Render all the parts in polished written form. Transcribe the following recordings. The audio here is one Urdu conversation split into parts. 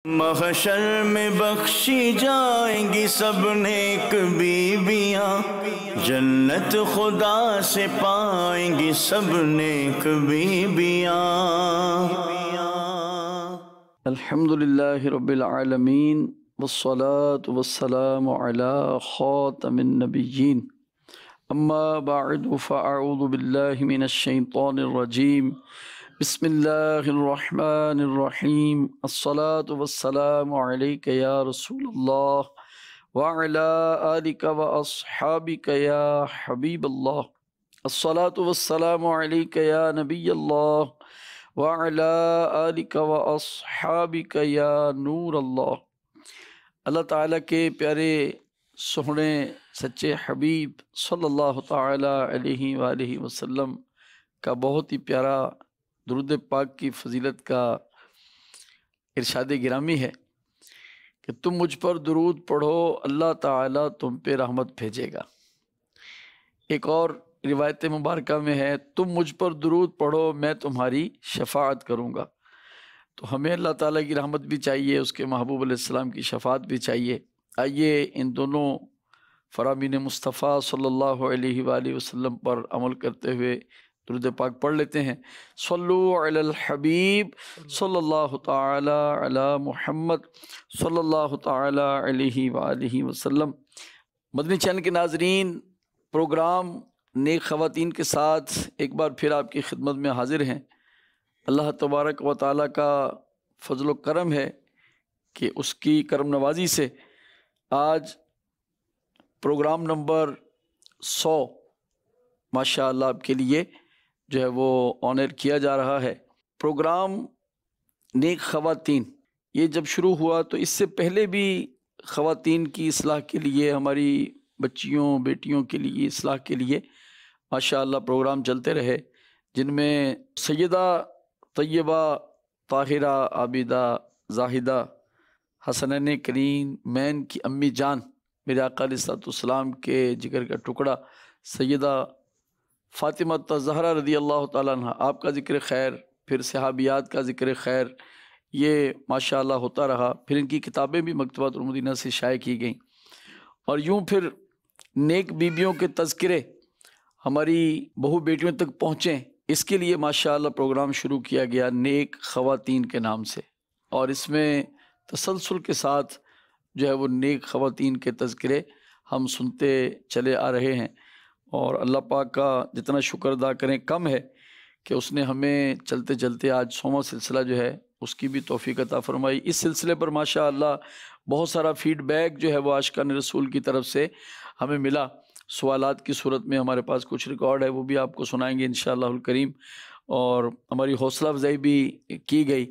محشر میں بخشی جائیں گی سب نیک بیویاں، جنت خدا سے پائیں گی سب نیک بیویاں۔ الحمدللہ رب العالمین والصلاة والسلام علی خاتم النبیین، اما بعد فاعوذ باللہ من الشیطان الرجیم، بسم اللہ الرحمن الرحیم، الصلاة والسلام علیک یا رسول اللہ وعلی آلک واصحابک یا حبیب اللہ، الصلاة والسلام علیک یا نبی اللہ وعلی آلک واصحابک یا نور اللہ۔ اللہ تعالیٰ کے پیارے سونے سچے حبیب صلی اللہ تعالیٰ علیہ وآلہ وسلم کا بہت ہی پیارا درود پاک کی فضیلت کا ارشاد گرامی ہے کہ تم مجھ پر درود پڑھو اللہ تعالیٰ تم پہ رحمت بھیجے گا۔ ایک اور روایت مبارکہ میں ہے تم مجھ پر درود پڑھو میں تمہاری شفاعت کروں گا۔ تو ہمیں اللہ تعالیٰ کی رحمت بھی چاہیے، اس کے محبوب علیہ السلام کی شفاعت بھی چاہیے۔ آئیے ان دونوں فرامین مصطفیٰ صلی اللہ علیہ وآلہ وسلم پر عمل کرتے ہوئے درود پاک پڑھ لیتے ہیں۔ صلو علی الحبیب صلی اللہ تعالی علی محمد صلی اللہ تعالی علیہ وآلہ وسلم۔ مدنی چینل کے ناظرین، پروگرام نیک خواتین کے ساتھ ایک بار پھر آپ کی خدمت میں حاضر ہیں۔ اللہ تبارک و تعالیٰ کا فضل و کرم ہے کہ اس کی کرم نوازی سے آج پروگرام نمبر 100 ماشاء اللہ آپ کے لیے جو ہے وہ آنر کیا جا رہا ہے۔ پروگرام نیک خواتین یہ جب شروع ہوا تو اس سے پہلے بھی خواتین کی اصلاح کے لیے، ہماری بچیوں بیٹیوں کے لیے اصلاح کے لیے ماشاء اللہ پروگرام چلتے رہے، جن میں سیدہ طیبہ طاہرہ عابدہ زاہدہ حسنین کریم مین کی امی جان میرے آقا علیہ الصلوۃ والسلام کے جگر کا ٹکڑا سیدہ فاطمہ الزہرا رضی اللہ تعالیٰ عنہ، آپ کا ذکر خیر، پھر صحابیات کا ذکر خیر، یہ ماشاء اللہ ہوتا رہا۔ پھر ان کی کتابیں بھی مکتبۃ المدینہ سے شائع کی گئیں، اور یوں پھر نیک بیبیوں کے تذکرے ہماری بہو بیٹیوں تک پہنچیں، اس کے لیے ماشاء اللہ پروگرام شروع کیا گیا نیک خواتین کے نام سے، اور اس میں تسلسل کے ساتھ جو ہے وہ نیک خواتین کے تذکرے ہم سنتے چلے آ رہے ہیں، اور اللہ پاک کا جتنا شکر ادا کریں کم ہے کہ اس نے ہمیں چلتے چلتے آج 100واں سلسلہ جو ہے اس کی بھی توفیق عطا فرمائی۔ اس سلسلے پر ماشاء اللہ بہت سارا فیڈ بیک جو ہے وہ عاشقان رسول کی طرف سے ہمیں ملا، سوالات کی صورت میں ہمارے پاس کچھ ریکارڈ ہے، وہ بھی آپ کو سنائیں گے انشاءاللہ الکریم، اور ہماری حوصلہ افزائی بھی کی گئی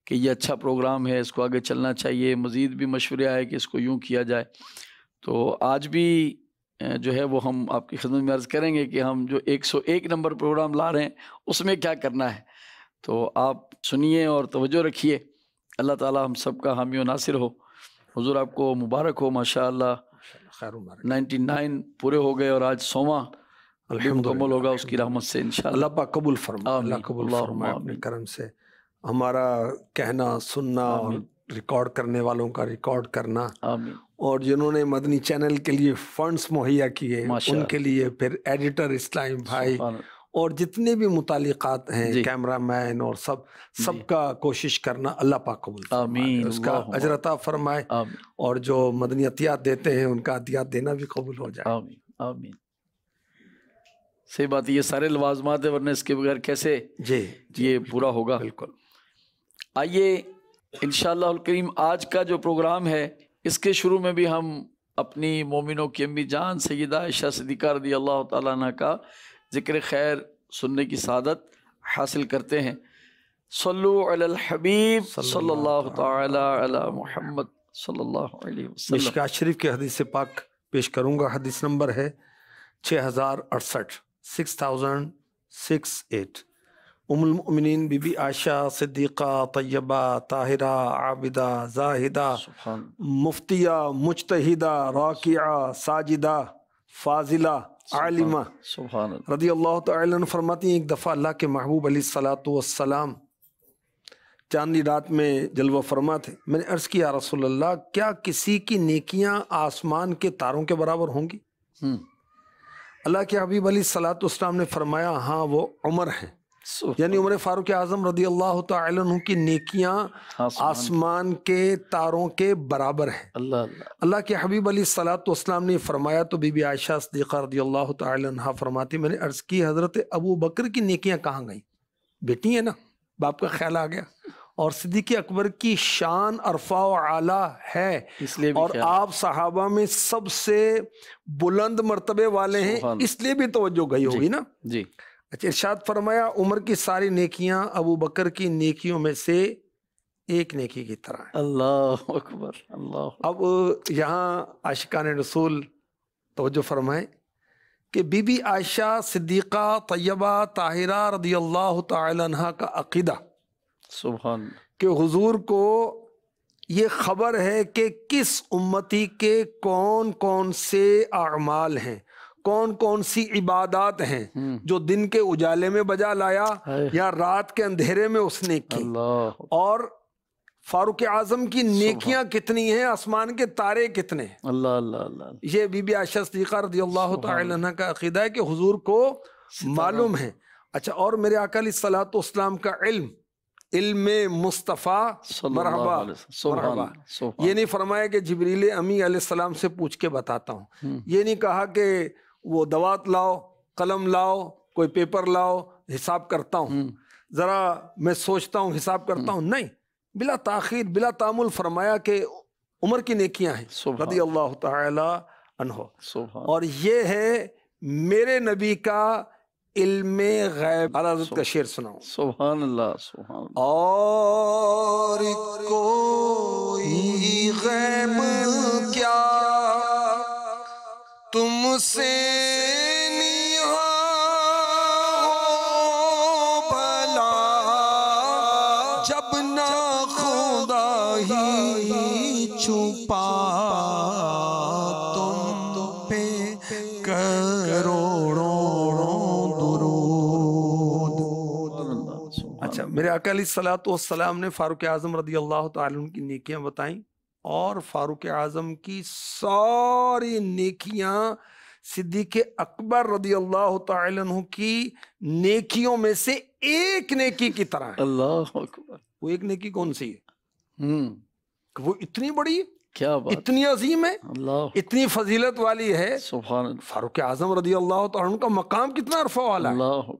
کہ یہ اچھا پروگرام ہے، اس کو آگے چلنا چاہیے، مزید بھی مشورے آئے کہ اس کو یوں کیا جائے۔ تو آج بھی جو ہے وہ ہم آپ کی خدمت میں عرض کریں گے کہ ہم جو 101 نمبر پروگرام لا رہے ہیں اس میں کیا کرنا ہے، تو آپ سنیے اور توجہ رکھیے۔ اللہ تعالی ہم سب کا حامی و ناصر ہو۔ حضور آپ کو مبارک ہو، ماشاءاللہ 99 پورے ہو گئے اور آج 100واں مکمل ہوگا اس کی رحمت سے انشاءاللہ۔ اللہ پاک قبول فرمائے، اللہ قبول فرمائے اپنے کرم سے، ہمارا کہنا سننا اور ریکارڈ کرنے والوں کا ریکارڈ کرنا، آمین، اور جنہوں نے مدنی چینل کے لیے فنڈز مہیا کیے ان کے لیے، پھر ایڈیٹر اسلام بھائی اور جتنے بھی متعلقات ہیں، کیمرہ مین اور سب کا کوشش کرنا، اللہ پاک قبول فرمائے، اس کا اجر عطا فرمائے، اور جو مدنی عطیات دیتے ہیں ان کا عطیات دینا بھی قبول ہو جائے۔ آمین آمین۔ صحیح بات ہے، یہ سارے لوازمات ہیں، ورنہ اس کے بغیر کیسے یہ پورا ہوگا۔ بالکل۔ آئیے انشاءاللہ الکریم آج کا جو پروگرام ہے اس کے شروع میں بھی ہم اپنی مومنوں کی امی جان سیدہ عائشہ صدیقہ رضی اللہ تعالیٰ عنہ کا ذکر خیر سننے کی سعادت حاصل کرتے ہیں۔ صلو علی الحبیب صلی اللہ تعالی علی محمد صلی اللہ علیہ وسلم۔ مشکوٰۃ شریف کی حدیث پاک پیش کروں گا، حدیث نمبر ہے 6068 6068۔ ام المؤمنین بی بی عائشہ صدیقہ طیبہ طاہرہ عابدہ زاہدہ مفتیہ مجتہدہ راکعہ ساجدہ فاضلہ عالمہ رضی اللہ تعالیٰ عنہ فرماتی ہیں ایک دفعہ اللہ کے محبوب علیہ الصلوۃ والسلام چاندنی رات میں جلوہ فرما تھے. میں نے عرض کیا یا رسول اللہ کیا کسی کی نیکیاں آسمان کے تاروں کے برابر ہوں گی؟ اللہ کے حبیب علیہ الصلوۃ والسلام نے فرمایا ہاں وہ عمر ہیں، یعنی عمر فاروق اعظم رضی اللہ تعالی عنہ کی نیکیاں آسمان کے تاروں کے برابر ہیں. اللہ کے حبیب علیہ الصلوۃ والسلام نے فرمایا تو بی بی عائشہ صدیقہ رضی اللہ تعالی عنہ فرماتی میں نے عرض کی حضرت ابو بکر کی نیکیاں کہاں گئیں؟ بیٹی ہے نا، باپ کا خیال آ گیا. اور صدیق اکبر کی شان ارفع و اعلیٰ ہے، اور آپ صحابہ میں سب سے بلند مرتبے والے ہیں، اس لیے بھی توجہ گئی ہوگی نا. جی اچھا، ارشاد فرمایا عمر کی ساری نیکیاں ابو بکر کی نیکیوں میں سے ایک نیکی کی طرح ہیں. اللہ اکبر، اللہ. اب یہاں عاشقان رسول توجہ فرمائیں کہ بی بی عائشہ صدیقہ طیبہ طاہرہ رضی اللہ تعالی عنہ کا عقیدہ سبحان کہ حضور کو یہ خبر ہے کہ کس امتی کے کون کون سے اعمال ہیں، کون کون سی عبادات ہیں جو دن کے اجالے میں بجا لایا یا رات کے اندھیرے میں اس نے کی، اور فاروق اعظم کی نیکیاں کتنی ہیں، آسمان کے تارے کتنے ہیں. اللہ اللہ اللہ. یہ بی بی عائشہ صدیقہ رضی اللہ تعالی عنہ کا عقیدہ ہے کہ حضور کو معلوم ہے. اچھا، اور میرے آقا علیہ الصلوۃ والسلام کا علم مصطفیٰ مرحبا مرحبا، یہ نہیں فرمایا کہ جبریل امی علیہ السلام سے پوچھ کے بتاتا ہوں، یہ نہیں کہا کہ وہ دوات لاؤ، قلم لاؤ، کوئی پیپر لاؤ، حساب کرتا ہوں، ذرا میں سوچتا ہوں، حساب کرتا ہوں. نہیں، بلا تاخیر بلا تعامل فرمایا کہ عمر کی نیکیاں ہیں رضی اللہ تعالی عنہ. اور یہ ہے میرے نبی کا علم غیب. اعلیٰ حضرت کا شعر سناؤں. سبحان اللہ سبحان اللہ. اور کوئی غیب کیا تم سے چھپا تم پہ کروڑوں درود. اچھا، میرے آقا علیہ الصلوۃ والسلام نے فاروق اعظم رضی اللہ تعالی عنہ کی نیکیاں بتائیں، اور فاروق اعظم کی ساری نیکیاں صدیق اکبر رضی اللہ تعالی عنہ کی نیکیوں میں سے ایک نیکی کی طرح ہے. اللہ اکبر. وہ ایک نیکی کون سی ہے؟ وہ اتنی بڑی ہے، کیا بات، اتنی عظیم ہے، اللہ، اتنی اتنی فضیلت والی ہے. سبحان اللہ. فاروق اعظم رضی اللہ تعالیٰ عنہ کا مقام کتنا عرفہ والا ہے.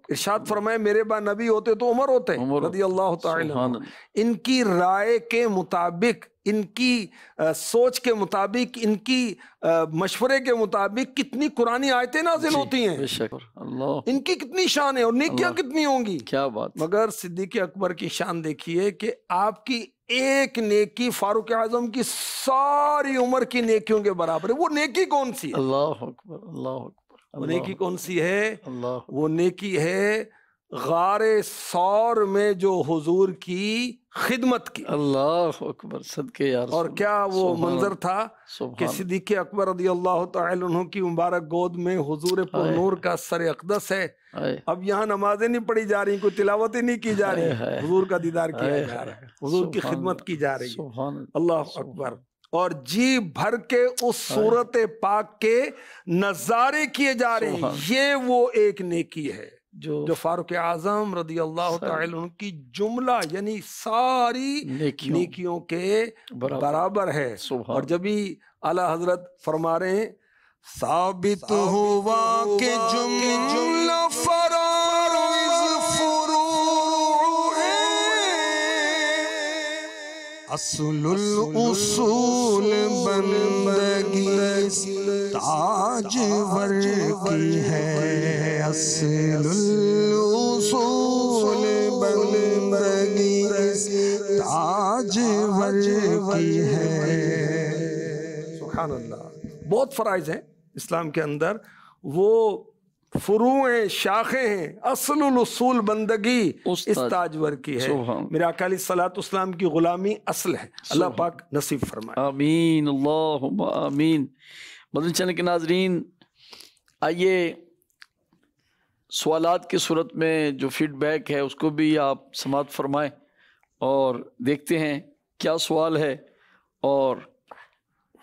ارشاد فرمائے میرے با نبی ہوتے تو عمر ہوتے رضی اللہ تعالیٰ عنہ. ان کی رائے کے مطابق، ان کی سوچ کے مطابق، ان کی مشورے کے مطابق کتنی قرآنی آیتیں نازل ہوتی ہیں. اللہ، ان کی کتنی شان ہے اور نیکیاں کتنی ہوں گی. کیا بات. مگر صدیق اکبر کی شان دیکھیے کہ آپ کی ایک نیکی فاروق اعظم کی ساری عمر کی نیکیوں کے برابر ہے. وہ نیکی کون سی ہے؟ اللہ اکبر، اللہ اکبر. وہ نیکی کون سی ہے؟ وہ نیکی ہے غار ثور میں جو حضور کی خدمت کی. اللہ اکبر، صدقے یا رسول. اور کیا وہ منظر تھا کہ صدیق اکبر رضی اللہ تعالی عنہ کی مبارک گود میں حضور پر نور کا سر اقدس ہے. اب یہاں نمازیں نہیں پڑھی جا رہی، کوئی تلاوتیں نہیں کی جا رہی، حضور کا دیدار کیا جا رہا ہے، حضور کی خدمت کی جا رہی ہے. اللہ اکبر. اور جی بھر کے اس صورت پاک کے نظارے کیے جا رہے ہیں. یہ وہ ایک نیکی ہے جو فاروق اعظم رضی اللہ تعالی عنہ کی جملہ یعنی ساری نیکیوں کے برابر ہے. اور جبھی اعلیٰ حضرت فرما رہے ہیں ثابت ہوا کہ جملہ فرائض فروع ہے، اصل الاصول بندگی تاجور کی ہے، اصل الاصول بندگی تاجور کی ہے. سبحان اللہ. بہت فرائض ہیں اسلام کے اندر، وہ فروع ہیں، شاخیں ہیں. اصل الاصول بندگی اس تاجور کی ہے. میرے آقا علیہ الصلوۃ والسلام کی غلامی اصل ہے. اللہ پاک نصیب فرمائے. آمین اللہم آمین. مدنی چینل کے ناظرین، آئیے سوالات کی صورت میں جو فیڈ بیک ہے اس کو بھی آپ سماعت فرمائیں، اور دیکھتے ہیں کیا سوال ہے اور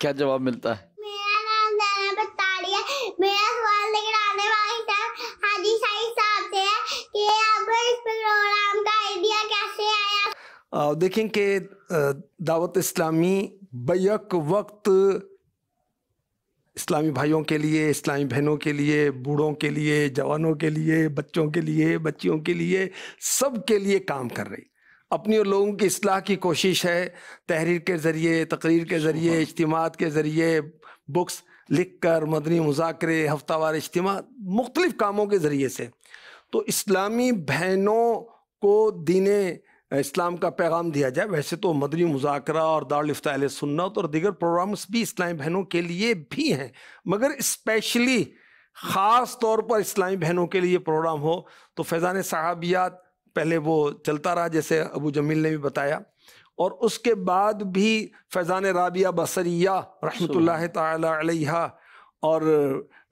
کیا جواب ملتا ہے۔ میرا نام زینب اتاری ہے۔ میرا سوال لے کر آنے والی صاحب حاجی سعید صاحب سے ہے کہ آپ کو اس پروگرام کا آئیڈیا کیسے آیا؟ دیکھیں کہ دعوت اسلامی بیک وقت اسلامی بھائیوں کے لیے، اسلامی بہنوں کے لیے، بوڑھوں کے لیے، جوانوں کے لیے، بچوں کے لیے، بچیوں کے لیے، سب کے لیے کام کر رہی، اپنی اور لوگوں کی اصلاح کی کوشش ہے، تحریر کے ذریعے، تقریر کے ذریعے، اجتماعات کے ذریعے، بکس لکھ کر، مدنی مذاکرے، ہفتہ وار اجتماع، مختلف کاموں کے ذریعے سے۔ تو اسلامی بہنوں کو دین اسلام کا پیغام دیا جائے۔ ویسے تو مدنی مذاکرہ اور دارالفتہ اہل سنت اور دیگر پروگرامز بھی اسلامی بہنوں کے لیے بھی ہیں، مگر اسپیشلی خاص طور پر اسلامی بہنوں کے لیے پروگرام ہو تو فیضان صحابیات پہلے وہ چلتا رہا، جیسے ابو جمیل نے بھی بتایا، اور اس کے بعد بھی فیضان رابعہ بصریہ رحمۃ اللہ تعالی علیہ اور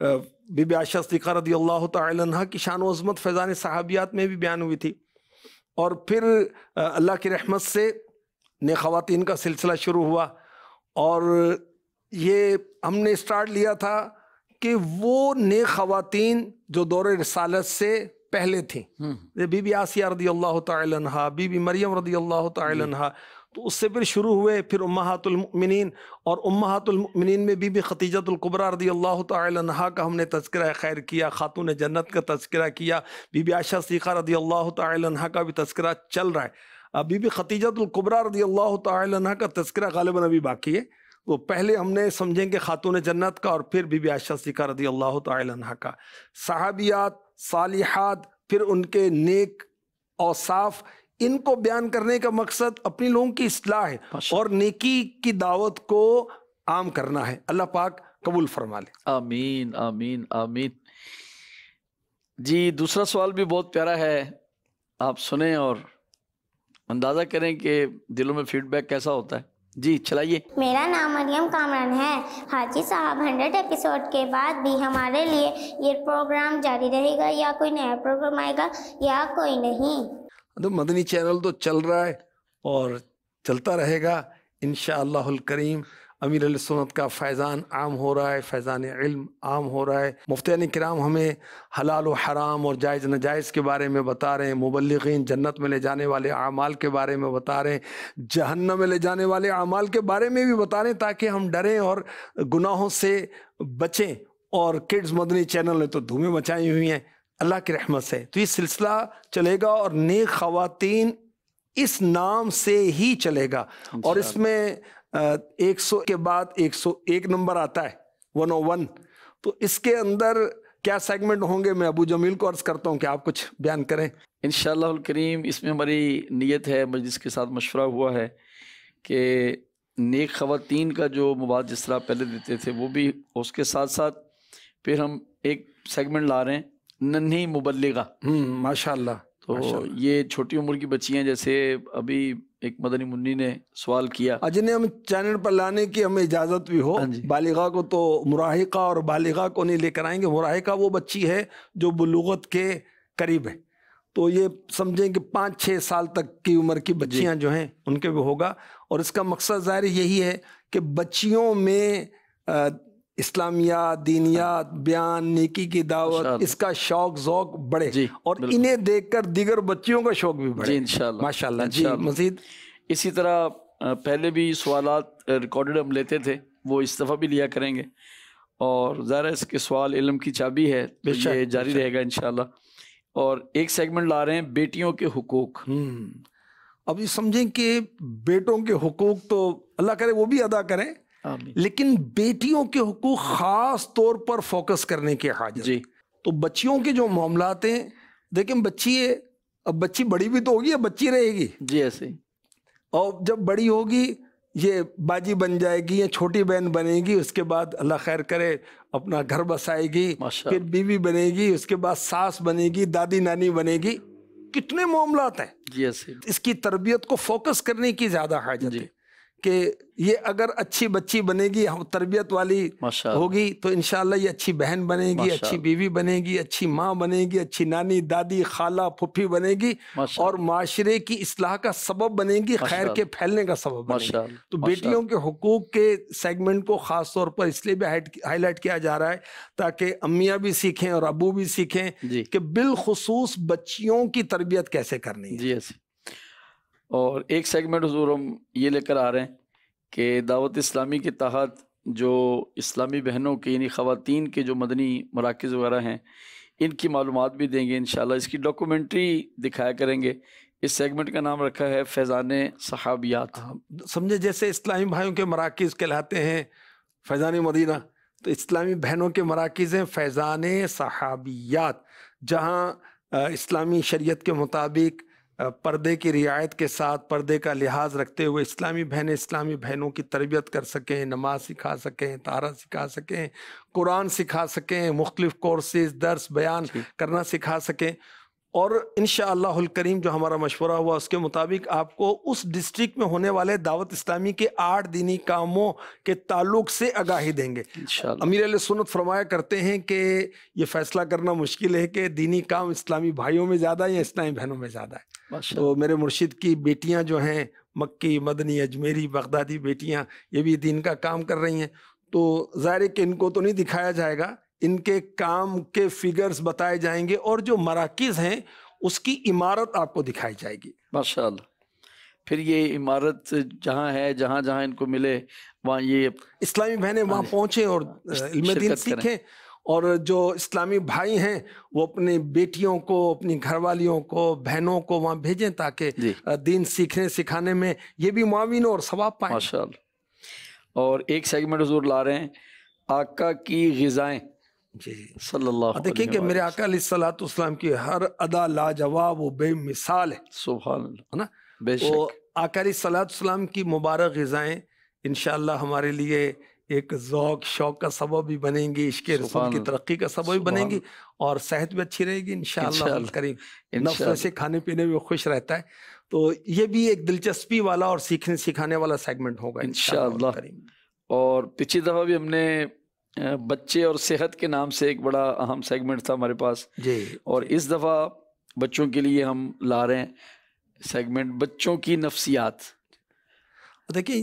بی بی عائشہ صدیقہ رضی اللہ تعالی عنہ کی شان و عظمت فیضان صحابیات میں بھی بیان ہوئی تھی۔ اور پھر اللہ کی رحمت سے نیک خواتین کا سلسلہ شروع ہوا، اور یہ ہم نے اسٹارٹ لیا تھا کہ وہ نیک خواتین جو دور رسالت سے پہلے تھیں، بی بی آسیہ رضی اللہ تعالی عنہ، بی بی مریم رضی اللہ تعالی عنہ، تو اس سے پھر شروع ہوئے، پھر امہات المؤمنین، اور امہات المؤمنین میں بی بی خدیجۃ الکبریٰ رضی اللہ تعالی عنہ کا ہم نے تذکرہ خیر کیا، خاتون جنت کا تذکرہ کیا، بی بی عائشہ صدیقہ رضی اللہ تعالی عنہ کا بھی تذکرہ چل رہا ہے، بی بی خدیجۃ الکبریٰ رضی اللہ تعالی عنہ کا تذکرہ غالباً ابھی باقی ہے۔ تو پہلے ہم نے سمجھیں کہ خاتون جنت کا، اور پھر بی بی عائشہ صدیقہ رضی اللہ تعالی عنہ کا، صحابیات، صالحات، پھر ان کے نیک اوصاف، ان کو بیان کرنے کا مقصد اپنی لوگوں کی اصلاح ہے اور نیکی کی دعوت کو عام کرنا ہے۔ اللہ پاک قبول فرما لے۔ آمین آمین آمین۔ جی دوسرا سوال بھی بہت پیارا ہے، آپ سنیں اور اندازہ کریں کہ دلوں میں فیڈ بیک کیسا ہوتا ہے۔ جی چلائیے۔ میرا نام مریم کامران ہے۔ حاجی صاحب 100 ایپیسوڈ کے بعد بھی ہمارے لیے یہ پروگرام جاری رہے گا یا کوئی نیا پروگرام آئے گا یا کوئی نہیں؟ مدنی چینل تو چل رہا ہے اور چلتا رہے گا انشاءاللہ الکریم۔ امیر علیہ سنت کا فیضان عام ہو رہا ہے، فیضان علم عام ہو رہا ہے۔ مفتیان کرام ہمیں حلال و حرام اور جائز ناجائز کے بارے میں بتا رہے ہیں، مبلغین جنت میں لے جانے والے اعمال کے بارے میں بتا رہے ہیں، جہنم میں لے جانے والے اعمال کے بارے میں بھی بتا رہے ہیں، تاکہ ہم ڈریں اور گناہوں سے بچیں۔ اور کڈز مدنی چینل نے تو دھومیں مچائی ہوئی ہیں اللہ کی رحمت سے۔ تو یہ سلسلہ چلے گا اور نیک خواتین اس نام سے ہی چلے گا، اور اس میں 100 کے بعد 101 نمبر آتا ہے 101۔ تو اس کے اندر کیا سیگمنٹ ہوں گے، میں ابو جمیل کو عرض کرتا ہوں کہ آپ کچھ بیان کریں۔ انشاءاللہ الکریم اس میں ہماری نیت ہے، مجلس کے ساتھ مشورہ ہوا ہے کہ نیک خواتین کا جو مواد جس طرح پہلے دیتے تھے وہ بھی، اس کے ساتھ ساتھ پھر ہم ایک سیگمنٹ لا رہے ہیں ننھی مبلغہ۔ ماشاءاللہ۔ تو یہ چھوٹی عمر کی بچیاں، جیسے ابھی ایک مدنی منی نے سوال کیا، جنہیں ہم چینل پر لانے کی ہمیں اجازت بھی ہو۔ بالغہ کو تو مراہقہ اور بالغہ کو نہیں لے کر آئیں گے۔ مراہقہ وہ بچی ہے جو بلوغت کے قریب ہے، تو یہ سمجھیں کہ 5-6 سال تک کی عمر کی بچیاں جو ہیں ان کے بھی ہوگا۔ اور اس کا مقصد ظاہر یہی ہے کہ بچیوں میں اسلامیات، دینیات، بیان، نیکی کی دعوت، اس کا شوق ذوق بڑھے، اور انہیں دیکھ کر دیگر بچیوں کا شوق بھی بڑھے۔ انشاءاللہ ماشاءاللہ۔ جی مزید اسی طرح پہلے بھی سوالات ریکارڈڈ ہم لیتے تھے، وہ اس دفعہ بھی لیا کریں گے، اور ظاہر ہے اس کے سوال علم کی چابی ہے، تو یہ جاری رہے گا انشاءاللہ۔ اور ایک سیگمنٹ لا رہے ہیں بیٹیوں کے حقوق۔ اب یہ سمجھیں کہ بیٹوں کے حقوق تو اللہ کرے وہ بھی ادا کریں، لیکن بیٹیوں کے حقوق خاص طور پر فوکس کرنے کی حاجت۔ جی تو بچیوں کے جو معاملات ہیں، دیکھیں بچی ہے، اب بچی بڑی بھی تو ہوگی، اب بچی رہے گی، جی ایسے ہی، اور جب بڑی ہوگی یہ باجی بن جائے گی یا چھوٹی بہن بنے گی، اس کے بعد اللہ خیر کرے اپنا گھر بسائے گی، پھر بیوی بنے گی، اس کے بعد ساس بنے گی، دادی نانی بنے گی، کتنے معاملات ہیں۔ جی ایسے اس کی تربیت کو فوکس کرنے کی زیادہ حاجت ہے کہ یہ اگر اچھی بچی بنے گی، تربیت والی ہوگی، تو انشاءاللہ یہ اچھی بہن بنے گی، اچھی بیوی بنے گی، اچھی ماں بنے گی، اچھی نانی، دادی، خالہ، پھپھی بنے گی، اور معاشرے کی اصلاح کا سبب بنے گی، خیر کے پھیلنے کا سبب بنے گی۔ تو بیٹیوں کے حقوق کے سیگمنٹ کو خاص طور پر اس لیے بھی ہائی لائٹ کیا جا رہا ہے تاکہ امیاں بھی سیکھیں اور ابو بھی سیکھیں کہ بالخصوص بچیوں کی تربیت کیسے کرنی ہے۔ اور ایک سیگمنٹ حضور ہم یہ لے کر آ رہے ہیں کہ دعوت اسلامی کے تحت جو اسلامی بہنوں کے یعنی خواتین کے جو مدنی مراکز وغیرہ ہیں ان کی معلومات بھی دیں گے انشاءاللہ، اس کی ڈاکومنٹری دکھایا کریں گے۔ اس سیگمنٹ کا نام رکھا ہے فیضان صحابیات۔ سمجھے جیسے اسلامی بھائیوں کے مراکز کہلاتے ہیں فیضان مدینہ، تو اسلامی بہنوں کے مراکز ہیں فیضان صحابیات، جہاں اسلامی شریعت کے مطابق پردے کی رعایت کے ساتھ پردے کا لحاظ رکھتے ہوئے اسلامی بہنوں کی تربیت کر سکیں، نماز سکھا سکیں، طہارت سکھا سکیں، قرآن سکھا سکیں، مختلف کورسز، درس بیان کرنا سکھا سکیں۔ اور انشاءاللہ الکریم جو ہمارا مشورہ ہوا اس کے مطابق آپ کو اس ڈسٹرکٹ میں ہونے والے دعوت اسلامی کے 8 دینی کاموں کے تعلق سے آگاہی دیں گے۔ امیر اہل سنت فرمایا کرتے ہیں کہ یہ فیصلہ کرنا مشکل ہے کہ دینی کام اسلامی بھائیوں میں زیادہ ہے یا اسلامی بہنوں میں زیادہ ہے۔ تو میرے مرشد کی بیٹیاں جو ہیں مکی، مدنی، اجمیری، بغدادی بیٹیاں، یہ بھی دین کا کام کر رہی ہیں، تو ظاہر ہے کہ ان کو تو نہیں دکھایا جائے گا، ان کے کام کے فگرز بتائے جائیں گے، اور جو مراکز ہیں اس کی عمارت آپ کو دکھائی جائے گی۔ ماشاءاللہ۔ پھر یہ عمارت جہاں ہے، جہاں جہاں ان کو ملے وہاں یہ اسلامی بہنیں وہاں پہنچیں اور علم دین سیکھیں، اور جو اسلامی بھائی ہیں وہ اپنی بیٹیوں کو، اپنی گھر والیوں کو، بہنوں کو وہاں بھیجیں تاکہ دین سیکھنے سکھانے میں یہ بھی معاون اور ثواب پائیں۔ ماشاءاللہ۔ اور ایک سیگمنٹ حضور لا رہے ہیں آقا کی غذائیں صلی اللہ علیہ وسلم۔ دیکھیں کہ میرے آقا علیہ الصلوۃ والسلام کی ہر ادا لاجواب و بے مثال ہے، سبحان اللہ، نا؟ بے شک۔ وہ آقا علیہ الصلوۃ والسلام کی مبارک غذائیں انشاءاللہ ہمارے لیے ایک ذوق شوق کا سبب بھی بنیں گی، عشق رسول کی ترقی کا سبب بھی بنیں گی، اور صحت بھی اچھی رہے گی انشاءاللہ کریم۔ نفس سے کھانے پینے میں خوش رہتا ہے، تو یہ بھی ایک دلچسپی والا اور سیکھنے سکھانے والا سیگمنٹ ہوگا انشاءاللہ کریم۔ اور پچھلی دفعہ بھی ہم نے بچے اور صحت کے نام سے ایک بڑا اہم سیگمنٹ تھا ہمارے پاس، اور اس دفعہ بچوں کے لیے ہم لا رہے ہیں سیگمنٹ بچوں کی نفسیات۔ دیکھیں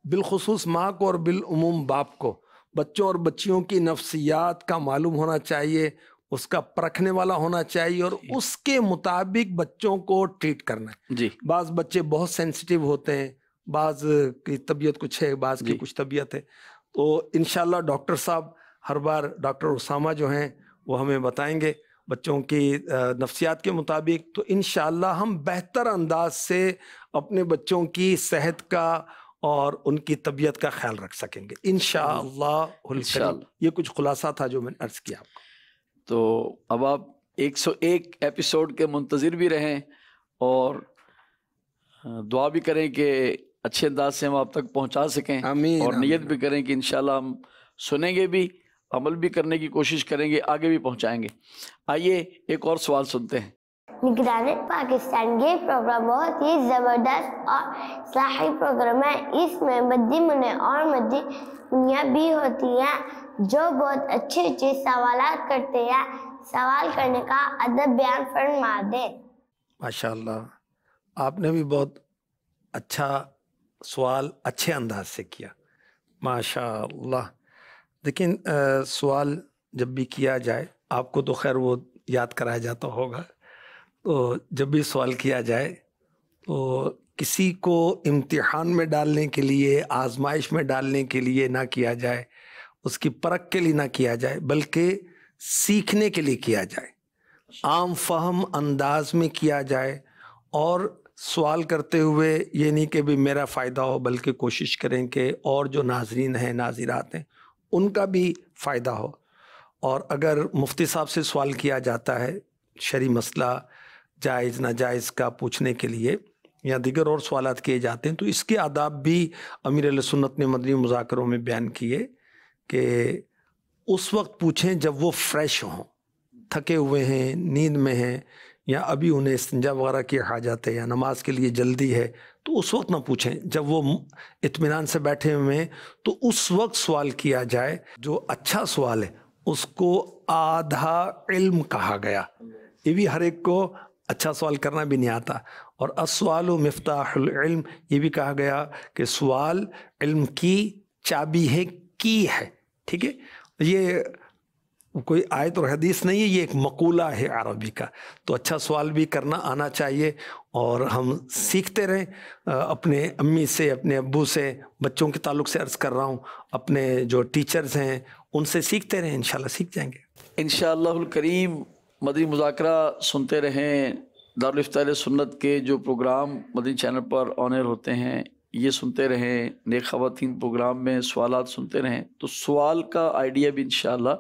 بالخصوص ماں کو اور بالعموم باپ کو بچوں اور بچیوں کی نفسیات کا معلوم ہونا چاہیے، اس کا پرکھنے والا ہونا چاہیے، اور اس کے مطابق بچوں کو ٹریٹ کرنا ہے۔ بعض بچے بہت سینسٹیو ہوتے ہیں، بعض کی طبیعت کچھ ہے، بعض کی کچھ طبیعت ہے، تو انشاءاللہ ڈاکٹر صاحب ہر بار ڈاکٹر اسامہ جو ہیں وہ ہمیں بتائیں گے بچوں کی نفسیات کے مطابق، تو انشاءاللہ ہم بہتر انداز سے اپنے بچوں کی صحت کا اور ان کی طبیعت کا خیال رکھ سکیں گے انشاءاللہ۔ یہ کچھ خلاصہ تھا جو میں نے عرض کیا آپ کو۔ تو اب آپ 101 ایپیسوڈ کے منتظر بھی رہیں اور دعا بھی کریں کہ اچھے انداز سے ہم آپ تک پہنچا سکیں، اور نیت بھی کریں کہ انشاءاللہ ہم سنیں گے بھی، عمل بھی کرنے کی کوشش کریں گے، آگے بھی پہنچائیں گے۔ آئیے ایک اور سوال سنتے ہیں۔ نگران پاکستان یہ پروگرام بہت ہی زبردست اور اصلاحی پروگرام ہے۔ اس میں مدی منع اور مدی منیا بھی ہوتی ہیں جو بہت اچھے اچھے سوالات کرتے ہیں، سوال کرنے کا ادب بیان فرما دے۔ ماشاءاللہ، آپ نے بھی بہت اچھا سوال اچھے انداز سے کیا، ماشاءاللہ۔ لیکن سوال جب بھی کیا جائے، آپ کو تو خیر وہ یاد کرایا جاتا ہوگا، تو جب بھی سوال کیا جائے تو کسی کو امتحان میں ڈالنے کے لیے، آزمائش میں ڈالنے کے لیے نہ کیا جائے، اس کی پرکھ کے لیے نہ کیا جائے، بلکہ سیکھنے کے لیے کیا جائے، عام فہم انداز میں کیا جائے، اور سوال کرتے ہوئے یہ نہیں کہ بھی میرا فائدہ ہو، بلکہ کوشش کریں کہ اور جو ناظرین ہیں، ناظرات ہیں، ان کا بھی فائدہ ہو۔ اور اگر مفتی صاحب سے سوال کیا جاتا ہے شرعی مسئلہ جائز ناجائز کا پوچھنے کے لیے، یا دیگر اور سوالات کیے جاتے ہیں، تو اس کے آداب بھی امیر اہل سنت نے مدنی مذاکروں میں بیان کیے کہ اس وقت پوچھیں جب وہ فریش ہوں، تھکے ہوئے ہیں، نیند میں ہیں، یا ابھی انہیں استنجا وغیرہ کی حاجت ہے یا نماز کے لیے جلدی ہے تو اس وقت نہ پوچھیں، جب وہ اطمینان سے بیٹھے ہوئے ہیں تو اس وقت سوال کیا جائے۔ جو اچھا سوال ہے اس کو آدھا علم کہا گیا، یہ بھی ہر ایک کو اچھا سوال کرنا بھی نہیں آتا، اور السؤال مفتاح العلم یہ بھی کہا گیا کہ سوال علم کی چابی ہے، کی ہے، ٹھیک ہے۔ یہ کوئی آیت اور حدیث نہیں ہے، یہ ایک مقولہ ہے عربی کا۔ تو اچھا سوال بھی کرنا آنا چاہیے، اور ہم سیکھتے رہیں اپنے امی سے، اپنے ابو سے، بچوں کے تعلق سے عرض کر رہا ہوں، اپنے جو ٹیچرز ہیں ان سے سیکھتے رہیں، انشاءاللہ سیکھ جائیں گے انشاءاللہ الکریم۔ مدنی مذاکرہ سنتے رہیں، دارالافتا سنت کے جو پروگرام مدنی چینل پر آن ایئر ہوتے ہیں یہ سنتے رہیں، نیک خواتین پروگرام میں سوالات سنتے رہیں، تو سوال کا آئیڈیا بھی انشاءاللہ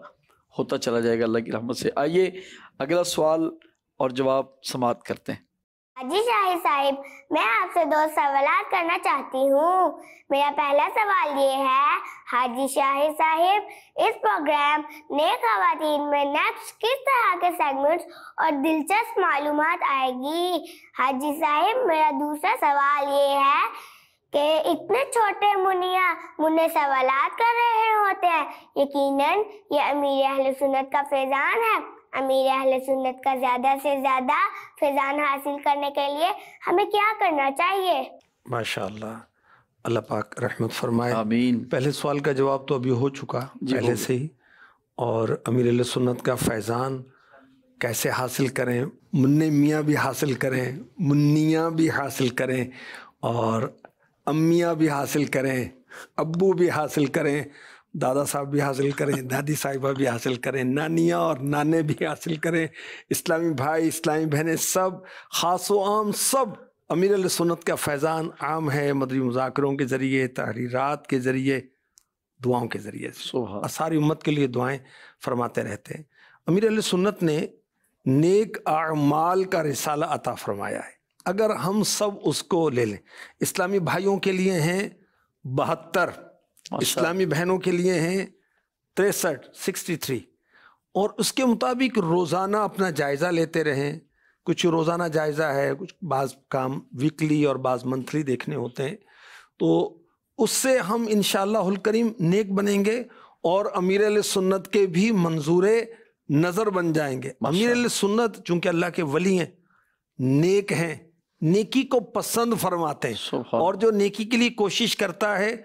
ہوتا چلا جائے گا اللہ کی رحمت سے۔ آئیے اگلا سوال اور جواب سماعت کرتے ہیں۔ حاجی شاہد صاحب، میں آپ سے 2 سوالات کرنا چاہتی ہوں۔ میرا پہلا سوال یہ ہے، حاجی شاہد صاحب اس پروگرام نیک خواتین میں نیکسٹ کس طرح کے سیگمنٹس اور دلچسپ معلومات آئے گی؟ حاجی صاحب میرا دوسرا سوال یہ ہے کہ اتنے چھوٹے منع سوالات کر رہے ہوتے ہیں، یقیناً یہ امیر اہل سنت کا فیضان ہے۔ امیر اہل سنت کا زیادہ سے زیادہ فیضان حاصل کرنے کے لیے ہمیں کیا کرنا چاہیے؟ ماشاءاللہ، اللہ پاک رحمت فرمائے۔ آمین۔ پہلے سوال کا جواب تو ابھی ہو چکا پہلے سے ہی، اور امیر اہل سنت کا فیضان کیسے حاصل کریں، منع میاں بھی حاصل کریں، منیاں بھی حاصل کریں، اور امیاں بھی حاصل کریں، ابو بھی حاصل کریں، دادا صاحب بھی حاصل کریں، دادی صاحبہ بھی حاصل کریں، نانیاں اور نانے بھی حاصل کریں، اسلامی بھائی اسلامی بہنیں سب، خاص و عام سب۔ امیر اہل سنت کا فیضان عام ہے مدنی مذاکروں کے ذریعے، تحریرات کے ذریعے، دعاؤں کے ذریعے سے ساری امت کے لیے دعائیں فرماتے رہتے ہیں۔ امیر اہل سنت نے نیک اعمال کا رسالہ عطا فرمایا ہے، اگر ہم سب اس کو لے لیں۔ اسلامی بھائیوں کے لیے ہیں 72، اسلامی بہنوں کے لیے ہیں 63، اور اس کے مطابق روزانہ اپنا جائزہ لیتے رہیں۔ کچھ روزانہ جائزہ ہے، کچھ بعض کام ویکلی اور بعض منتھلی دیکھنے ہوتے ہیں، تو اس سے ہم انشاءاللہ الکریم نیک بنیں گے، اور امیر اہل سنت کے بھی منظور نظر بن جائیں گے۔ امیر اہل سنت چونکہ اللہ کے ولی ہیں، نیک ہیں، نیکی کو پسند فرماتے ہیں، اور جو نیکی کے لیے کوشش کرتا ہے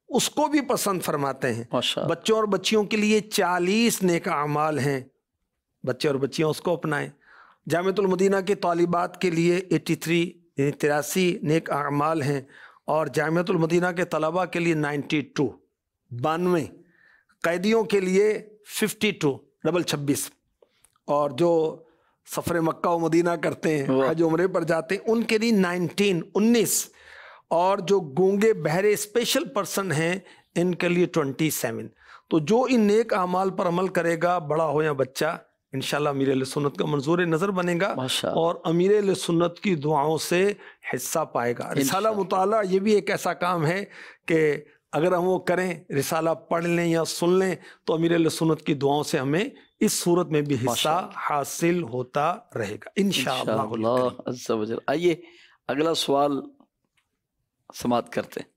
اس کو بھی پسند فرماتے ہیں۔ بچوں اور بچیوں کے لیے 40 نیک اعمال ہیں، بچے اور بچیاں اس کو اپنائیں۔ جامعۃ المدینہ کے طالبات کے لیے 83 نیک اعمال ہیں، اور جامعۃ المدینہ کے طلباء کے لیے 92 قیدیوں کے لیے 52 26، اور جو سفر مکہ و مدینہ کرتے ہیں، حج عمرے پر جاتے ہیں، ان کے لیے 19، اور جو گونگے بہرے اسپیشل پرسن ہیں ان کے لیے 27۔ تو جو ان نیک اعمال پر عمل کرے گا، بڑا ہو یا بچہ، انشاءاللہ امیر اہل سنت کا منظور نظر بنے گا، اور امیر اہل سنت کی دعاؤں سے حصہ پائے گا۔ رسالہ مطالعہ یہ بھی ایک ایسا کام ہے کہ اگر ہم وہ کریں، رسالہ پڑھ لیں یا سن لیں، تو امیر اہل سنت کی دعاؤں سے ہمیں اس صورت میں بھی حصہ حاصل ہوتا رہے گا انشاءاللہ عز و جل۔ آئیے اگلا سوال سماعت کرتے ہیں۔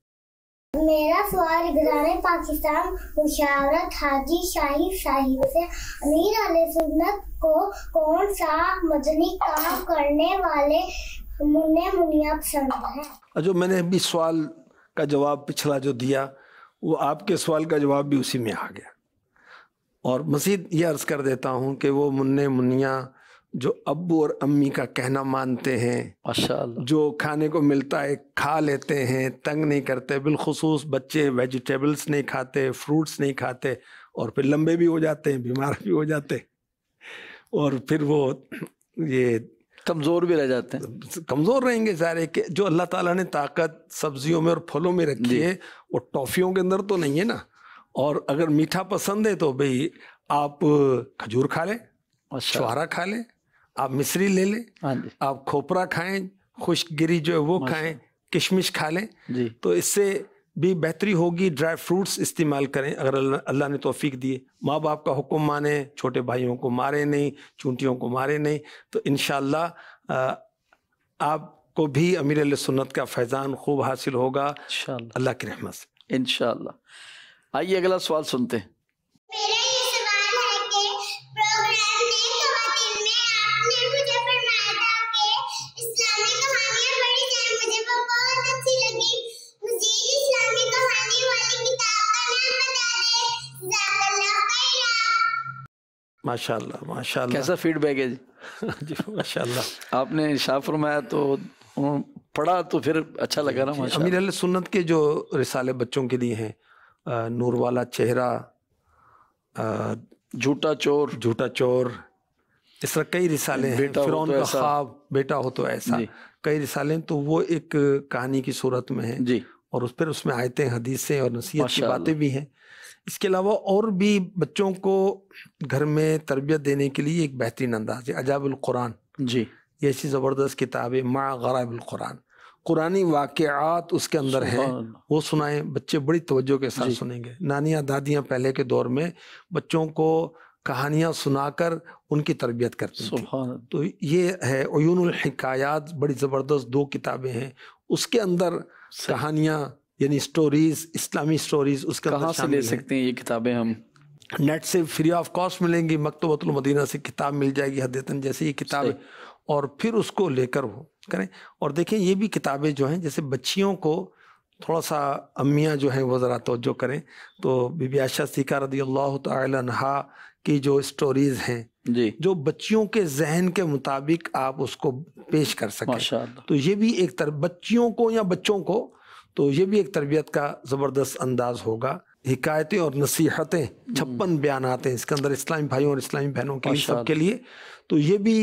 میرا سوال نگران پاکستان مشاورت حاجی شاہد صاحب سے، امیر اہل سنت کو کون سا مدنی کام کرنے والے منیا پسند ہیں؟ جو میں نے ابھی سوال کا جواب پچھلا جو دیا، وہ آپ کے سوال کا جواب بھی اسی میں آ گیا، اور مزید یہ عرض کر دیتا ہوں کہ وہ منیا جو ابو اور امی کا کہنا مانتے ہیں، ماشاءاللہ، جو کھانے کو ملتا ہے کھا لیتے ہیں، تنگ نہیں کرتے، بالخصوص بچے ویجیٹیبلز نہیں کھاتے، فروٹس نہیں کھاتے، اور پھر لمبے بھی ہو جاتے ہیں، بیمار بھی ہو جاتے ہیں، اور پھر وہ یہ کمزور بھی رہ جاتے ہیں، کمزور رہیں گے۔ ظاہر ہے کہ جو اللہ تعالیٰ نے طاقت سبزیوں میں اور پھلوں میں رکھی ہے، وہ ٹافیوں کے اندر تو نہیں ہے نا۔ اور اگر میٹھا پسند ہے تو بھئی آپ کھجور کھا لیں، چھوارا کھا لیں، آپ مصری لے لیں، آپ کھوپرا کھائیں، خشک گری جو ہے وہ کھائیں، کشمش کھا لیں، تو اس سے بھی بہتری ہوگی. ڈرائی فروٹس استعمال کریں اگر اللہ نے توفیق دیے. ماں باپ کا حکم مانیں, چھوٹے بھائیوں کو مارے نہیں, چونٹیوں کو مارے نہیں, تو انشاءاللہ آپ کو بھی امیر اہل سنت کا فیضان خوب حاصل ہوگا انشاءاللہ اللہ کی رحمت سے انشاءاللہ. آئیے اگلا سوال سنتے ہیں. میرا یہ سوال ہے کہ پروگرام میں خواتین میں آپ نے مجھے فرمایا تھا کہ اسلامی کہانیاں پڑھی جائیں, مجھے وہ بہت اچھی لگی. مزید اسلامی کہانی والی کتاب کا نام بتا دیں. جزاک اللہ خیرا. ماشاءاللہ ماشاءاللہ. کیسا فیڈ بیک ہے جی ماشاءاللہ. آپ نے ارشاد فرمایا تو پڑھا تو پھر اچھا لگا نا. امیر اہل سنت کے جو رسالے بچوں کے لیے ہیں, نور والا چہرہ, جھوٹا چور, اس طرح کئی رسالے ہیں. فرعون کا خواب, بیٹا ہو تو ایسا, کئی رسالے ہیں. تو وہ ایک کہانی کی صورت میں ہیں جی, اور پھر اس میں آیتیں, حدیثیں اور نصیحت کی باتیں بھی ہیں. اس کے علاوہ اور بھی بچوں کو گھر میں تربیت دینے کے لیے ایک بہترین انداز ہے عجائب القرآن. جی, یہ ایسی زبردست کتاب ہے مع غرائب القرآن. قرآنی واقعات اس کے اندر ہیں, وہ سنائیں, بچے بڑی توجہ کے ساتھ سنیں گے. نانیاں دادیاں پہلے کے دور میں بچوں کو کہانیاں سنا کر ان کی تربیت کرتی تھیں. تو یہ ہے عیون الحکایات, بڑی زبردست 2 کتابیں ہیں. اس کے اندر کہانیاں یعنی سٹوریز, اسلامی سٹوریز اس کے اندر کہاں سے لے سکتے ہیں یہ کتابیں؟ ہم نیٹ سے فری آف کاسٹ ملیں گی. مکتبۃ المدینہ سے کتاب مل جائے گی ہدیتاً جیسے یہ کتاب ہے, اور پھر اس کو لے کر وہ کریں. اور دیکھیں یہ بھی کتابیں جو ہیں جیسے بچیوں کو تھوڑا سا امیاں جو ہیں وہ ذرا توجہ کریں. تو بی بی عائشہ صدیقہ رضی اللہ تعالی عنہا کی جو سٹوریز ہیں جو بچیوں کے ذہن کے مطابق آپ اس کو پیش کر سکیں, تو یہ بھی ایک بچیوں کو یا بچوں کو, تو یہ بھی ایک تربیت کا زبردست انداز ہوگا. حکایتیں اور نصیحتیں 56 بیانات ہیں اس کے اندر, اسلامی بھائیوں اور اسلامی بہنوں کے لیے, سب کے لیے. تو یہ بھی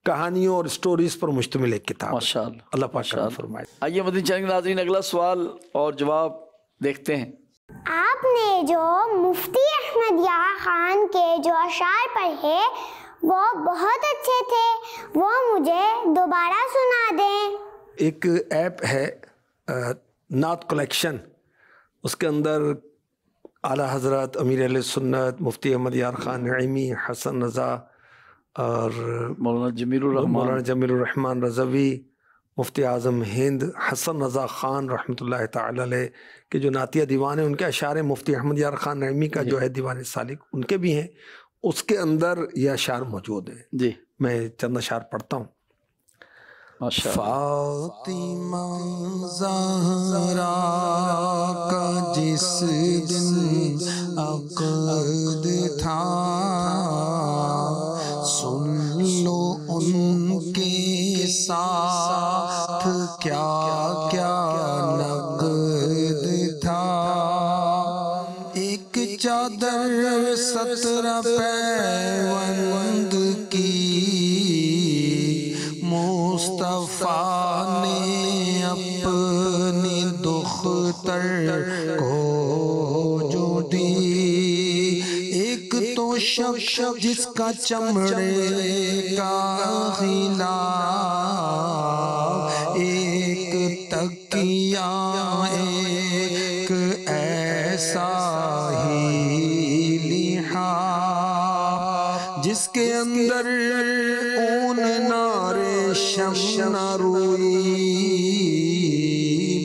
کہانیوں اور سٹوریز پر مشتمل ایک کتاب. ماشاءاللہ, اللہ پاک کرم فرمائے. آئیے مدنی چینل کے ناظرین اگلا سوال اور جواب دیکھتے ہیں. آپ نے جو مفتی احمد یحییٰ خان کے جو اشعار پڑھے وہ بہت اچھے تھے, وہ مجھے دوبارہ سنا دیں. ایک ایپ ہے نعت کلیکشن, اس کے اندر اعلیٰ حضرت امیر اہل سنت مفتی احمد یحییٰ خان نعیمی, حسن رضا اور مولانا جمیل الرحمن رضوی, مفتی اعظم ہند حسن رضا خان رحمۃ اللہ تعالی علیہ کے جو نعتیہ دیوان ہیں, ان کے اشعار, مفتی احمد یحییٰ خان نعیمی کا جو ہے دیوان سالک, ان کے بھی ہیں. اس کے اندر یہ اشعار موجود ہیں. جی, میں چند اشعار پڑھتا ہوں. فاطمہ زہرا کا جس دن عقد تھا, سن لو ان کے ساتھ کیا کیا نقد تھا. ایک چادر 17 پیوند کی مصطفیٰ نے اپنی دختر کو جو دی. ایک تو شب جس کا چمڑے کا غلاف, ایک تکیہ, ایک ایسا ہی لحاف جس کے اندر اون نارے شمع روئی,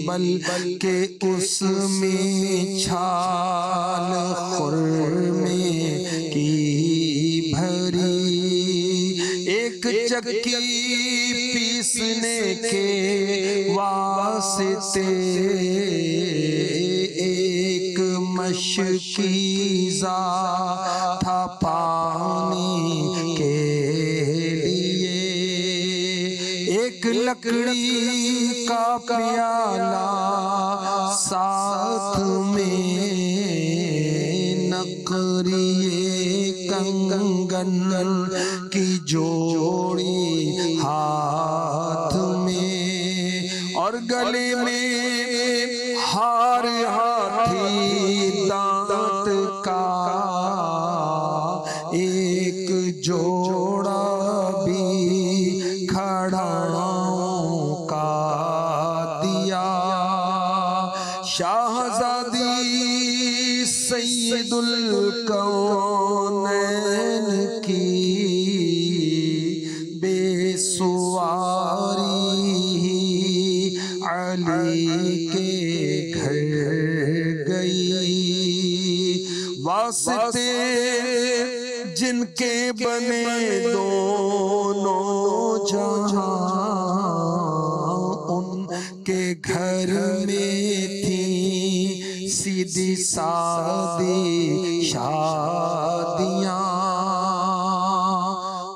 بلکہ اس میں چھال خرمے کی بھری. ایک چکی پیسنے کے واسطے, ایک مشکی ذات تھا پانی کے لیے. ایک لکڑی کا پیالہ ساتھ میں, نقریے کنگن کی جوڑی ہاتھ میں, اور گلے میں ہار ہاتھی دانت کا, ایک جوڑا بھی کھڑاؤں کا دیا. شاہ سید الکونین کی بے سواری علی کے گھر گئی، واسطے جن کے بنے دونوں جہاں ان کے گھر میں تھی سیدھی سادی شادیاں،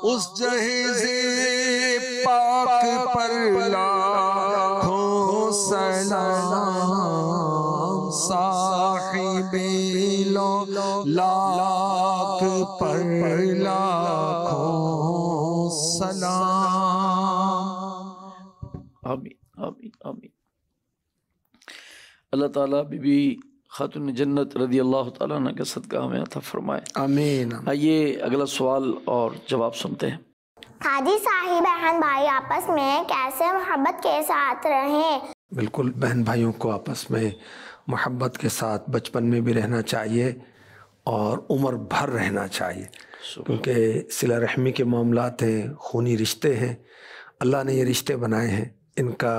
اس جہیز پاک پر لاکھوں سلام، صاحب لاکھ پر لاکھوں سلام۔ آمین آمین آمین۔ اللہ تعالیٰ بی بی خاتون جنت رضی اللہ تعالیٰ عنہ کے صدقہ ہمیں عطا فرمائے، آمین۔ آئیے اگلا سوال اور جواب سنتے ہیں۔ حاجی صاحب بہن بھائی آپس میں کیسے محبت کے ساتھ رہیں؟ بالکل، بہن بھائیوں کو آپس میں محبت کے ساتھ بچپن میں بھی رہنا چاہیے اور عمر بھر رہنا چاہیے، کیونکہ صلہ رحمی کے معاملات ہیں، خونی رشتے ہیں، اللہ نے یہ رشتے بنائے ہیں، ان کا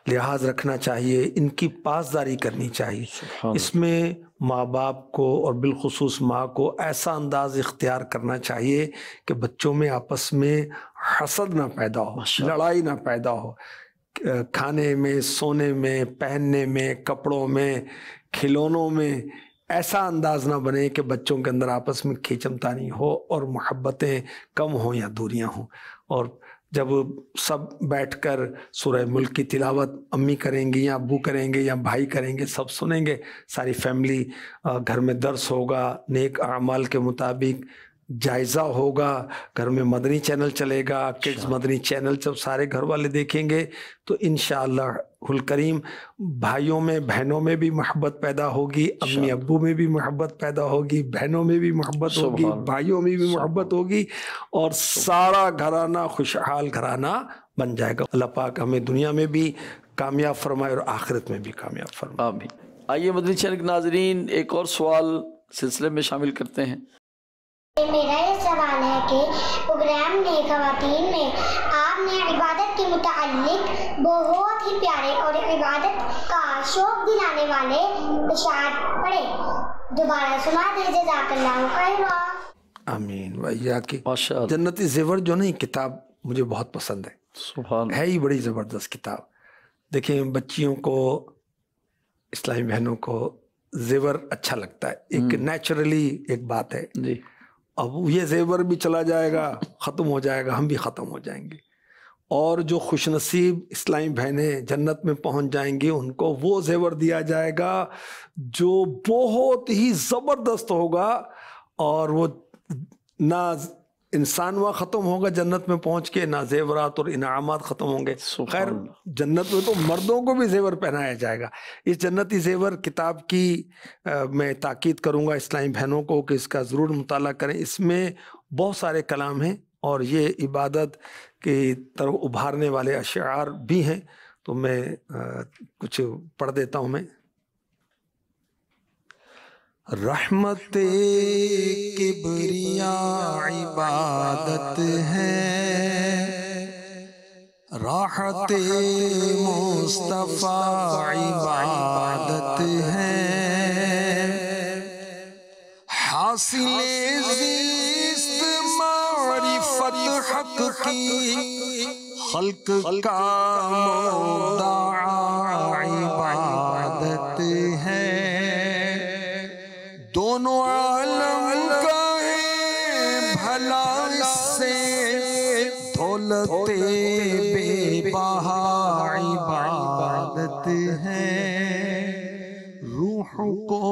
لحاظ رکھنا چاہیے، ان کی پاسداری کرنی چاہیے۔ اس میں ماں باپ کو اور بالخصوص ماں کو ایسا انداز اختیار کرنا چاہیے کہ بچوں میں آپس میں حسد نہ پیدا ہو، لڑائی نہ پیدا ہو، کھانے میں، سونے میں، پہننے میں، کپڑوں میں، کھلونوں میں ایسا انداز نہ بنے کہ بچوں کے اندر آپس میں کھیچم تانی ہو اور محبتیں کم ہوں یا دوریاں ہوں۔ اور جب سب بیٹھ کر سورہ ملک کی تلاوت امی کریں گی یا ابو کریں گے یا بھائی کریں گے، سب سنیں گے، ساری فیملی، گھر میں درس ہوگا، نیک اعمال کے مطابق جائزہ ہوگا، گھر میں مدنی چینل چلے گا، کڈز مدنی چینل جب سارے گھر والے دیکھیں گے تو انشاءاللہ الکریم بھائیوں میں بہنوں میں بھی محبت پیدا ہوگی، امی ابو میں بھی محبت پیدا ہوگی، بہنوں میں بھی محبت ہوگی، بھائیوں میں بھی محبت ہوگی، اور سارا گھرانہ خوشحال گھرانہ بن جائے گا۔ اللہ پاک ہمیں دنیا میں بھی کامیاب فرمائے اور آخرت میں بھی کامیاب فرمائے، آمین۔ آئیے مدنی چینل کے ناظرین ایک اور سوال سلسلے میں شامل کرتے ہیں۔ میرا یہ سوال ہے کہ پروگرام میں خواتین میں آپ نے عبادت کے متعلق بہت ہی پیارے اور عبادت کا شوق دلانے والے اشعار پڑھے، دوبارہ سنا دے، جزاک اللہ خیرا۔ آمین۔ ویا کی ماشاء اللہ، جنتی زیور جو نہیں کتاب مجھے بہت پسند ہے، سبحان ہے ہی بڑی زبردست کتاب۔ دیکھیں بچیوں کو، اسلامی بہنوں کو زیور اچھا لگتا ہے، ایک نیچرلی ایک بات ہے۔ جی، اب یہ زیور بھی چلا جائے گا، ختم ہو جائے گا، ہم بھی ختم ہو جائیں گے، اور جو خوش نصیب اسلامی بہنیں جنت میں پہنچ جائیں گی ان کو وہ زیور دیا جائے گا جو بہت ہی زبردست ہوگا، اور وہ نہ انسان وہاں ختم ہوگا جنت میں پہنچ کے، نہ زیورات اور انعامات ختم ہوں گے۔ خیر جنت میں تو مردوں کو بھی زیور پہنایا جائے گا۔ اس جنتی زیور کتاب کی میں تاکید کروں گا اسلامی بہنوں کو کہ اس کا ضرور مطالعہ کریں، اس میں بہت سارے کلام ہیں اور یہ عبادت کی طرف ابھارنے والے اشعار بھی ہیں، تو میں کچھ پڑھ دیتا ہوں۔ میں رحمت کبریاء عبادت ہے، راحت مصطفیٰ عبادت ہے، حاصل زیست معرفت حق کی خلق کا مودع عبادت ہے، دونوں عالم کا ہے بھلا اس سے دولت بے بہا عبادت ہے، روح کو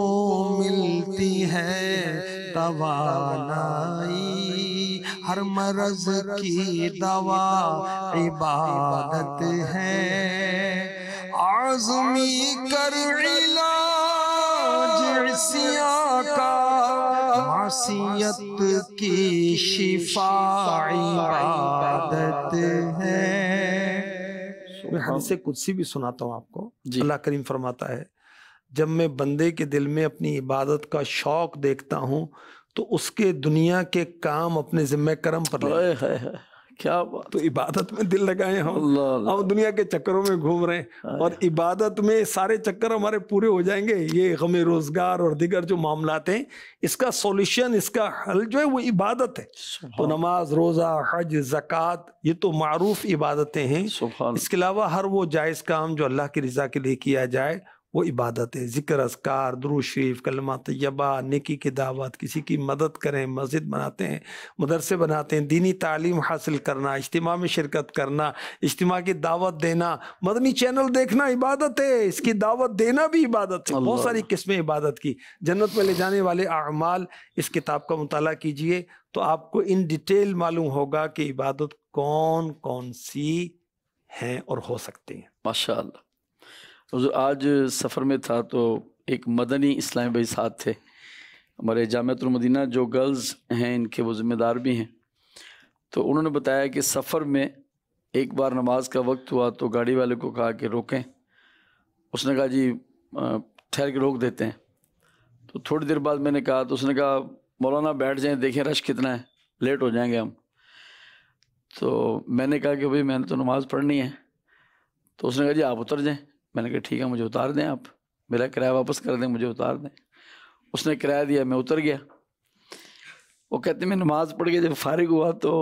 ملتی ہے توانائی، ہر مرض کی دوا عبادت ہے، عازمی کر کا معصیت کی شفا عبادت ہے۔ میں حدیث قدسی بھی سناتا ہوں آپ کو۔ اللہ کریم فرماتا ہے جب میں بندے کے دل میں اپنی عبادت کا شوق دیکھتا ہوں تو اس کے دنیا کے کام اپنے ذمہ کرم پر لے، کیا بات، تو عبادت میں دل لگائے ہم دنیا کے چکروں میں گھوم رہے ہیں اور عبادت میں سارے چکر ہمارے پورے ہو جائیں گے. یہ غم روزگار اور دیگر جو معاملات ہیں اس کا سولوشن، اس کا حل جو ہے وہ عبادت ہے. تو نماز، روزہ، حج، زکوٰۃ یہ تو معروف عبادتیں ہیں. اس کے علاوہ ہر وہ جائز کام جو اللہ کی رضا کے لیے کیا جائے وہ عبادت ہے. ذکر، اذکار، درود شریف، کلمہ طیبہ، نیکی کی دعوت، کسی کی مدد کریں، مسجد بناتے ہیں، مدرسے بناتے ہیں، دینی تعلیم حاصل کرنا، اجتماع میں شرکت کرنا، اجتماع کی دعوت دینا، مدنی چینل دیکھنا عبادت ہے، اس کی دعوت دینا بھی عبادت ہے. بہت ساری قسمیں عبادت کی. جنت میں لے جانے والے اعمال، اس کتاب کا مطالعہ کیجئے تو آپ کو ان ڈیٹیل معلوم ہوگا کہ عبادت کون کون سی ہیں اور ہو سکتی ہیں. ماشاءاللہ. آج سفر میں تھا تو ایک مدنی اسلامی بھائی ساتھ تھے ہمارے جامعۃ المدینہ، جو گرلز ہیں ان کے وہ ذمہ دار بھی ہیں. تو انہوں نے بتایا کہ سفر میں ایک بار نماز کا وقت ہوا تو گاڑی والے کو کہا کہ روکیں. اس نے کہا جی ٹھہر کے روک دیتے ہیں. تو تھوڑی دیر بعد میں نے کہا تو اس نے کہا مولانا بیٹھ جائیں، دیکھیں رش کتنا ہے، لیٹ ہو جائیں گے ہم. تو میں نے کہا کہ بھائی میں نے تو نماز پڑھنی ہے. تو اس نے کہا جی آپ اتر جائیں. میں نے کہا ٹھیک ہے مجھے اتار دیں، آپ میرا کرایہ واپس کر دیں، مجھے اتار دیں. اس نے کرایہ دیا، میں اتر گیا. وہ کہتے ہیں میں نماز پڑھ کے جب فارغ ہوا تو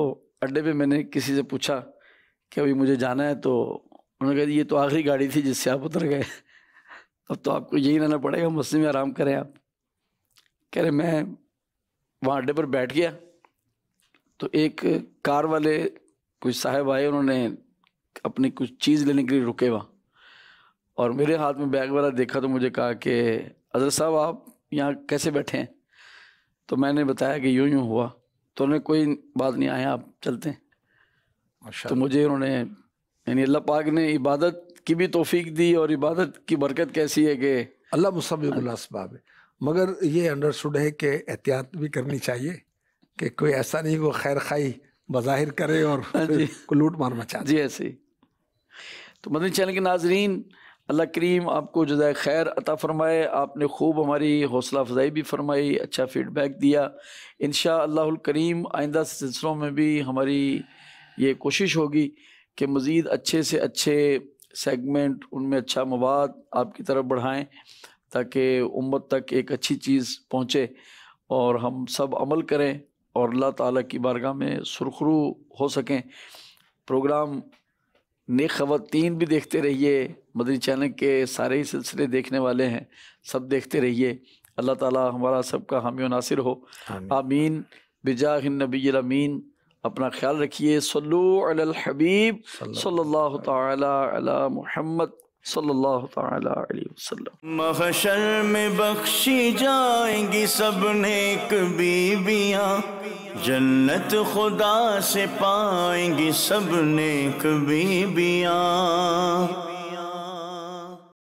اڈے پہ میں نے کسی سے پوچھا کہ ابھی مجھے جانا ہے. تو انہوں نے کہا جی یہ تو آخری گاڑی تھی جس سے آپ اتر گئے، اب تو آپ کو یہی رہنا پڑے گا، مسجد میں آرام کریں آپ. کہہ رہے میں وہاں اڈے پر بیٹھ گیا تو ایک کار والے کچھ صاحب آئے، انہوں نے اپنی کچھ چیز لینے کے لیے رکے وہاں، اور میرے ہاتھ میں بیگ والا دیکھا تو مجھے کہا کہ حضرت صاحب آپ یہاں کیسے بیٹھے ہیں؟ تو میں نے بتایا کہ یوں یوں ہوا. تو انہوں نے کوئی بات نہیں، آئے آپ چلتے ہیں. تو مجھے انہوں نے یعنی اللہ پاک نے عبادت کی بھی توفیق دی، اور عبادت کی برکت کیسی ہے کہ اللہ مسبب الاسباب ہے. مگر یہ انڈرسٹوڈ ہے کہ احتیاط بھی کرنی چاہیے کہ کوئی ایسا نہیں وہ خیر خواہی بظاہر کرے اور کو لوٹ مار مچا دے. جی ایسے ہی. تو مدنی چینل کے ناظرین، اللہ کریم آپ کو جزائے خیر عطا فرمائے. آپ نے خوب ہماری حوصلہ افزائی بھی فرمائی، اچھا فیڈ بیک دیا. انشاءاللہ الکریم آئندہ سلسلوں میں بھی ہماری یہ کوشش ہوگی کہ مزید اچھے سے اچھے سیگمنٹ، ان میں اچھا مواد آپ کی طرف بڑھائیں تاکہ امت تک ایک اچھی چیز پہنچے اور ہم سب عمل کریں اور اللہ تعالیٰ کی بارگاہ میں سرخرو ہو سکیں. پروگرام نیک خواتین بھی دیکھتے رہیے، مدنی چینل کے سارے ہی سلسلے دیکھنے والے ہیں، سب دیکھتے رہیے. اللہ تعالیٰ ہمارا سب کا حامی و ناصر ہو. آمین بجاہ النبی الامین. اپنا خیال رکھیے. صلو علی الحبیب صلی اللہ تعالی علی محمد صلی اللہ تعالی علیہ وسلم. محشر میں بخشی جائیں گی سب نیک بیویاں، جنت خدا سے پائیں گی سب نیک بیویاں.